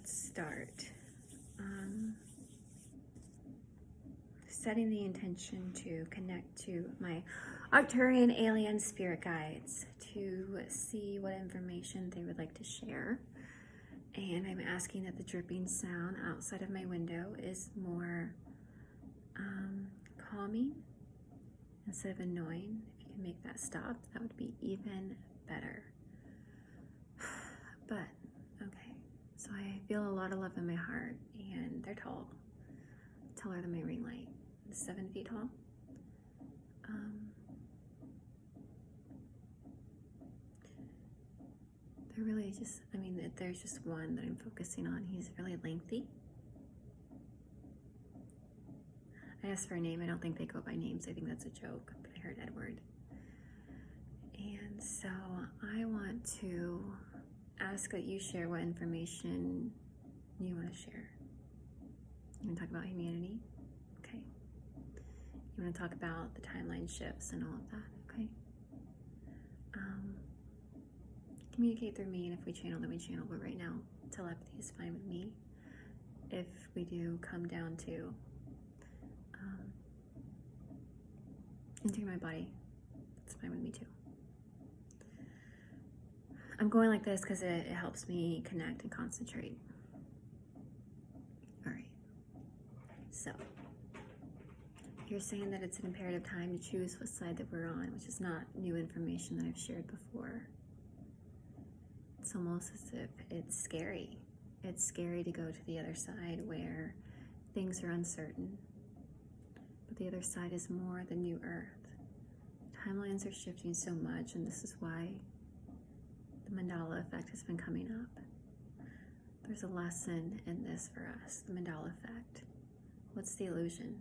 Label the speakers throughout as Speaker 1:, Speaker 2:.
Speaker 1: let's start. Setting the intention to connect to my Arcturian alien spirit guides to see what information they would like to share. And I'm asking that the dripping sound outside of my window is more calming instead of annoying. If you can make that stop, that would be even better. But, okay, so I feel a lot of love in my heart, and they're tall, taller than my ring light, 7 feet tall. They're really just, there's just one that I'm focusing on. He's really lengthy. I asked for a name. I don't think they go by names. I think that's a joke, but I heard Edward. And so I want to ask that you share what information you want to share. You want to talk about humanity? Okay. You want to talk about the timeline shifts and all of that? Okay. Communicate through me, and if we channel, then we channel. But right now, telepathy is fine with me. If we do come down to entering my body, that's fine with me too. I'm going like this because it helps me connect and concentrate. All right. So, you're saying that it's an imperative time to choose what side that we're on, which is not new information that I've shared before. It's almost as if it's scary. It's scary to go to the other side where things are uncertain. But the other side is more the new earth. Timelines are shifting so much, and this is why the mandala effect has been coming up. There's a lesson in this for us, the mandala effect. What's the illusion?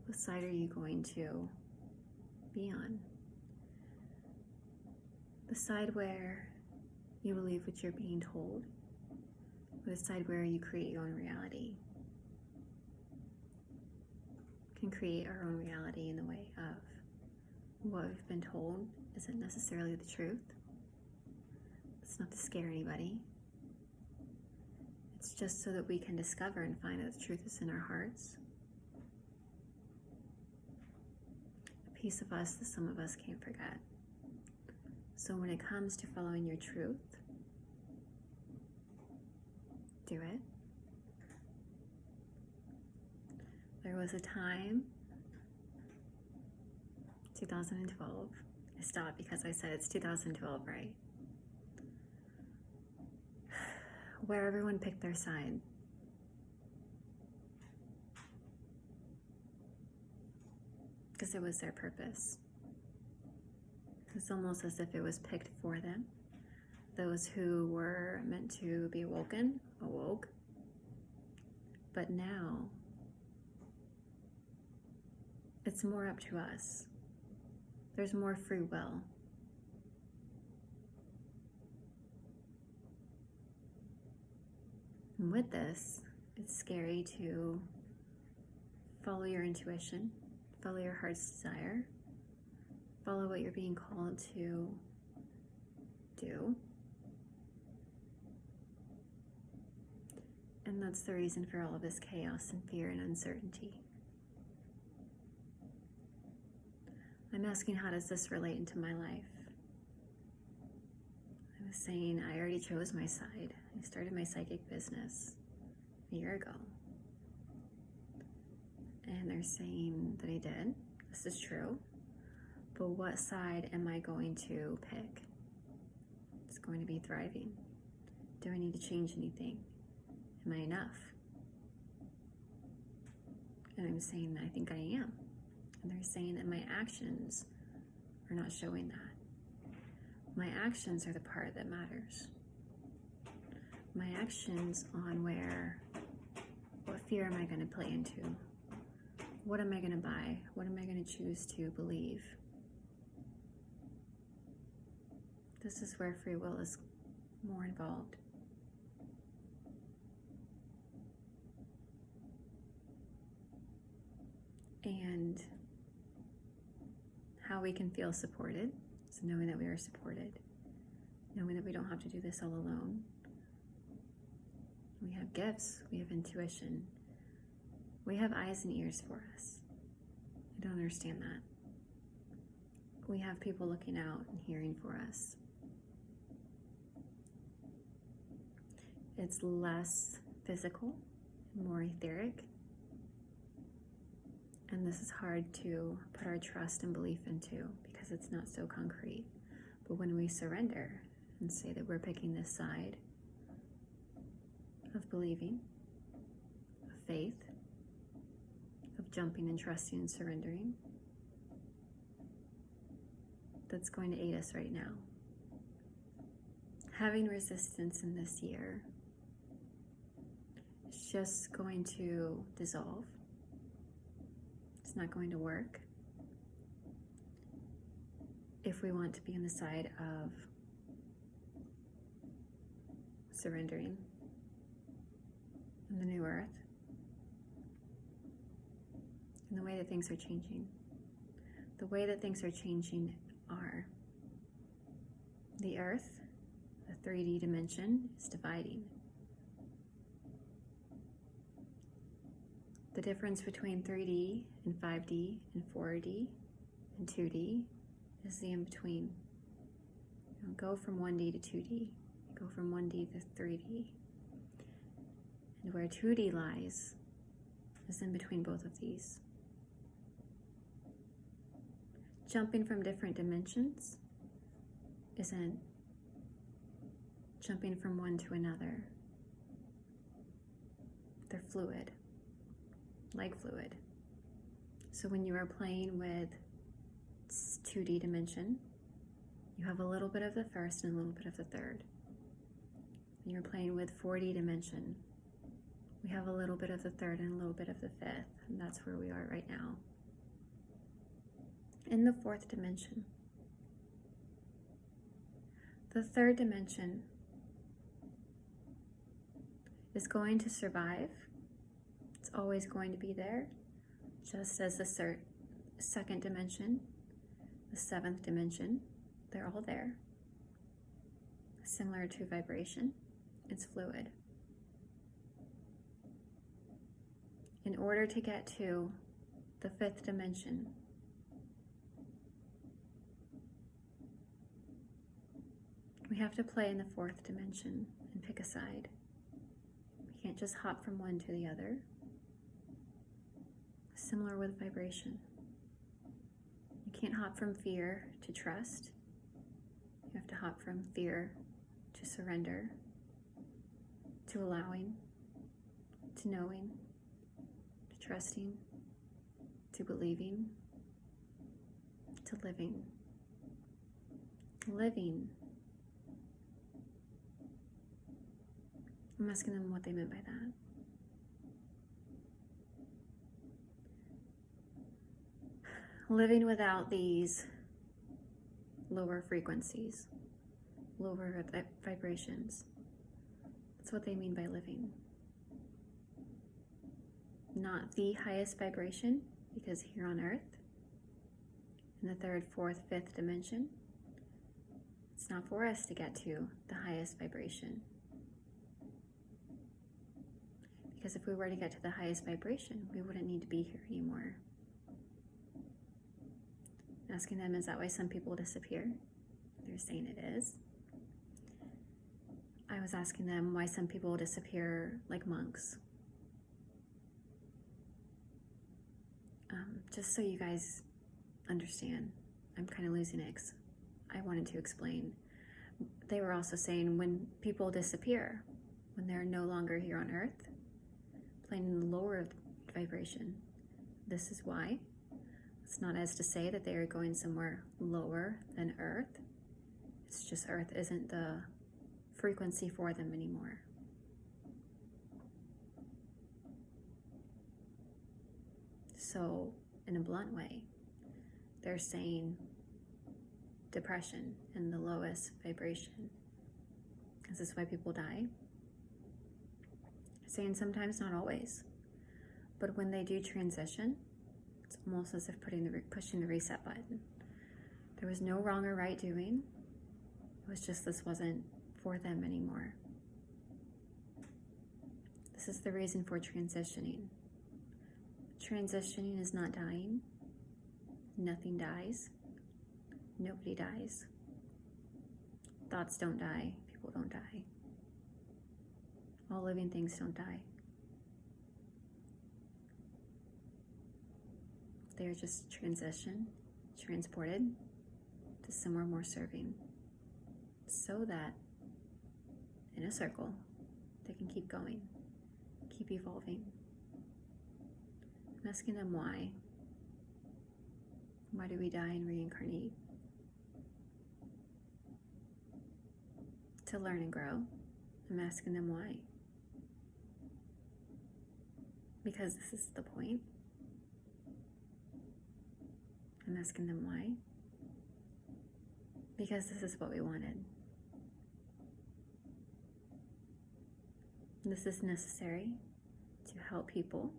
Speaker 1: What side are you going to be on? The side where you believe what you're being told, or the side where you create your own reality? We can create our own reality in the way of what we've been told isn't necessarily the truth. It's not to scare anybody. It's just so that we can discover and find that the truth is in our hearts. A piece of us that some of us can't forget. So when it comes to following your truth, do it. There was a time, 2012, I stopped because I said it's 2012, right? Where everyone picked their side. Because it was their purpose. It's almost as if it was picked for them. Those who were meant to be awoken, awoke. But now, it's more up to us. There's more free will. And with this, it's scary to follow your intuition, follow your heart's desire, follow what you're being called to do. And that's the reason for all of this chaos and fear and uncertainty. I'm asking, how does this relate into my life? I was saying I already chose my side. I started my psychic business a year ago. And they're saying that I did. This is true. But what side am I going to pick? It's going to be thriving. Do I need to change anything? Am I enough? And I'm saying I think I am. And they're saying that my actions are not showing that. My actions are the part that matters. My actions on what fear am I going to play into? What am I going to buy? What am I going to choose to believe? This is where free will is more involved. And how we can feel supported, so knowing that we are supported, knowing that we don't have to do this all alone. have gifts, we have intuition, we have eyes and ears for us. I don't understand that. We have people looking out and hearing for us. It's less physical, more etheric, and this is hard to put our trust and belief into because it's not so concrete. But when we surrender and say that we're picking this side of believing, of faith, of jumping and trusting and surrendering, that's going to aid us right now. Having resistance in this year is just going to dissolve. It's not going to work if we want to be on the side of surrendering in the new earth and the way that things are changing. The way that things are changing are the earth, the 3D dimension, is dividing. The difference between 3D and 5D and 4D and 2D is the in-between. You don't go from 1D to 2D. You go from 1D to 3D. And where 2D lies is in between both of these. Jumping from different dimensions isn't jumping from one to another. They're fluid, like fluid. So when you are playing with 2D dimension, you have a little bit of the first and a little bit of the third. When you're playing with 4D dimension, we have a little bit of the third and a little bit of the fifth, and that's where we are right now. In the fourth dimension, the third dimension is going to survive. It's always going to be there, just as the second dimension, the seventh dimension, they're all there. Similar to vibration, it's fluid. In order to get to the fifth dimension, we have to play in the fourth dimension and pick a side. We can't just hop from one to the other. Similar with vibration. You can't hop from fear to trust. You have to hop from fear to surrender, to allowing, to knowing, to trusting, to believing, to living. Living. I'm asking them what they meant by that. Living without these lower frequencies, lower vibrations. That's what they mean by living. Not the highest vibration, because here on Earth, in the third, fourth, fifth dimension, it's not for us to get to the highest vibration. Because if we were to get to the highest vibration, we wouldn't need to be here anymore. Asking them, is that why some people disappear? They're saying it is. I was asking them why some people disappear like monks. Just so you guys understand, I'm kind of losing it 'cause I wanted to explain. They were also saying when people disappear, when they're no longer here on Earth, playing in the lower vibration, this is why. It's not as to say that they are going somewhere lower than Earth. It's just Earth isn't the frequency for them anymore. So, in a blunt way, they're saying depression and the lowest vibration. Is this why people die? Saying sometimes, not always. But when they do transition, it's almost as if pushing the reset button. There was no wrong or right doing. It was just this wasn't for them anymore. This is the reason for transitioning. Transitioning is not dying. Nothing dies. Nobody dies. Thoughts don't die. People don't die. All living things don't die. They are just transported to somewhere more serving, so that in a circle they can keep going, keep evolving. I'm asking them why. Why do we die and reincarnate? To learn and grow. I'm asking them why. Because this is the point. I'm asking them why. Because this is what we wanted. This is necessary to help people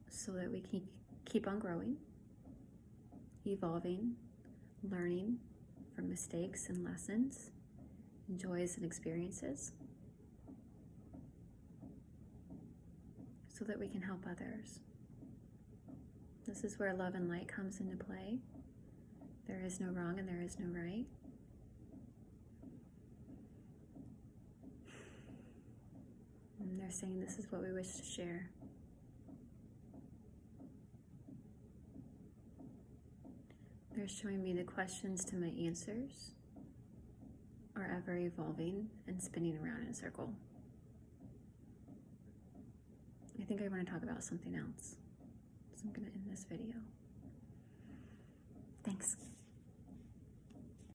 Speaker 1: so that we can keep on growing, evolving, learning from mistakes and lessons, and joys and experiences, so that we can help others. This is where love and light comes into play. There is no wrong and there is no right. And they're saying this is what we wish to share. They're showing me the questions to my answers are ever evolving and spinning around in a circle. I think I want to talk about something else. So I'm going to end this video. Thanks.